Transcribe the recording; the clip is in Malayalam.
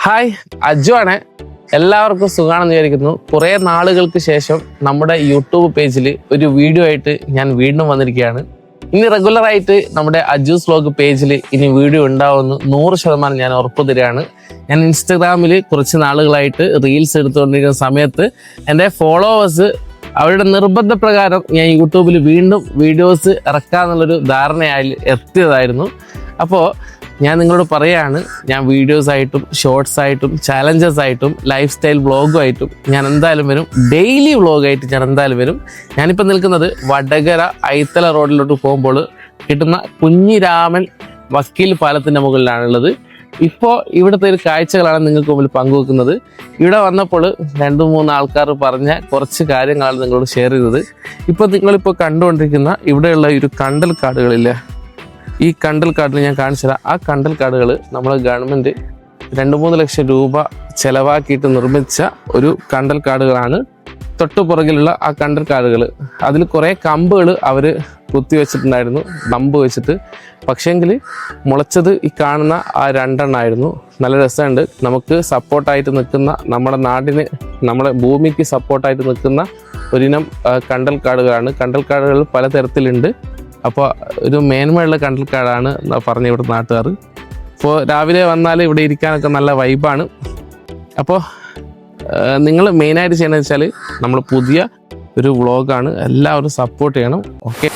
ഹായ്, അജു ആണ്. എല്ലാവർക്കും സുഖാണെന്ന് വിചാരിക്കുന്നു. കുറേ നാളുകൾക്ക് ശേഷം നമ്മുടെ യൂട്യൂബ് പേജിൽ ഒരു വീഡിയോ ആയിട്ട് ഞാൻ വീണ്ടും വന്നിരിക്കുകയാണ്. ഇനി റെഗുലറായിട്ട് നമ്മുടെ അജൂസ് വ്ലോഗ് പേജിൽ ഇനി വീഡിയോ ഉണ്ടാവുമെന്ന് 100% ഞാൻ ഉറപ്പ് തരികയാണ്. ഞാൻ ഇൻസ്റ്റഗ്രാമിൽ കുറച്ച് നാളുകളായിട്ട് റീൽസ് എടുത്തുകൊണ്ടിരിക്കുന്ന സമയത്ത് എൻ്റെ ഫോളോവേഴ്സ് അവരുടെ നിർബന്ധപ്രകാരം ഞാൻ യൂട്യൂബിൽ വീണ്ടും വീഡിയോസ് ഇറക്കാമെന്നുള്ളൊരു ധാരണയായി എത്തിയതായിരുന്നു. അപ്പോൾ ഞാൻ നിങ്ങളോട് പറയുകയാണ്, ഞാൻ വീഡിയോസ് ആയിട്ടും ഷോർട്സ് ആയിട്ടും ചാലഞ്ചസ് ആയിട്ടും ലൈഫ് സ്റ്റൈൽ വ്ളോഗുമായിട്ടും ഞാൻ എന്തായാലും വരും. ഡെയിലി വ്ളോഗായിട്ട് ഞാൻ എന്തായാലും വരും. ഞാനിപ്പോൾ നിൽക്കുന്നത് വടകര ഐത്തല റോഡിലോട്ട് പോകുമ്പോൾ കിട്ടുന്ന കുഞ്ഞിരാമൻ വക്കീൽ പാലത്തിൻ്റെ മുകളിലാണുള്ളത്. ഇപ്പോൾ ഇവിടുത്തെ ഒരു കാഴ്ചകളാണ് നിങ്ങൾക്ക് മുമ്പിൽ പങ്കുവെക്കുന്നത്. ഇവിടെ വന്നപ്പോൾ 2-3 ആൾക്കാർ പറഞ്ഞ കുറച്ച് കാര്യങ്ങളാണ് നിങ്ങളോട് ഷെയർ ചെയ്തത്. ഇപ്പോൾ നിങ്ങളിപ്പോൾ കണ്ടുകൊണ്ടിരിക്കുന്ന ഇവിടെയുള്ള ഒരു കണ്ടൽ കാടുകളില്ലേ, ഈ കണ്ടൽ കാടിന് ഞാൻ കാണിച്ചു തരാം. ആ കണ്ടൽ കാടുകൾ നമ്മൾ ഗവൺമെൻറ് 2-3 ലക്ഷം രൂപ ചിലവാക്കിയിട്ട് നിർമ്മിച്ച ഒരു കണ്ടൽ കാടുകളാണ്. തൊട്ടു പുറകിലുള്ള ആ കണ്ടൽ കാടുകൾ, അതിൽ കുറേ കമ്പുകൾ അവർ കുത്തിവെച്ചിട്ടുണ്ടായിരുന്നു, നമ്പ് വെച്ചിട്ട്. പക്ഷേങ്കിൽ മുളച്ചത് ഈ കാണുന്ന ആ 2 എണ്ണമായിരുന്നു. നല്ല രസമുണ്ട്. നമുക്ക് സപ്പോർട്ടായിട്ട് നിൽക്കുന്ന, നമ്മുടെ നാടിന്, നമ്മുടെ ഭൂമിക്ക് സപ്പോർട്ടായിട്ട് നിൽക്കുന്ന ഒരിനം കണ്ടൽ കാടുകളാണ്. കണ്ടൽ കാടുകൾ പലതരത്തിലുണ്ട്. അപ്പോൾ ഒരു മേന്മയുള്ള കണ്ടൽക്കാടാണ് പറഞ്ഞ ഇവിടുത്തെ നാട്ടുകാർ. അപ്പോൾ രാവിലെ വന്നാൽ ഇവിടെ ഇരിക്കാനൊക്കെ നല്ല വൈബാണ്. അപ്പോൾ നിങ്ങൾ മെയിനായിട്ട് ചെയ്യണമെന്ന് വെച്ചാൽ നമ്മൾ പുതിയ ഒരു വ്ളോഗാണ്, എല്ലാവരും സപ്പോർട്ട് ചെയ്യണം. ഓക്കെ.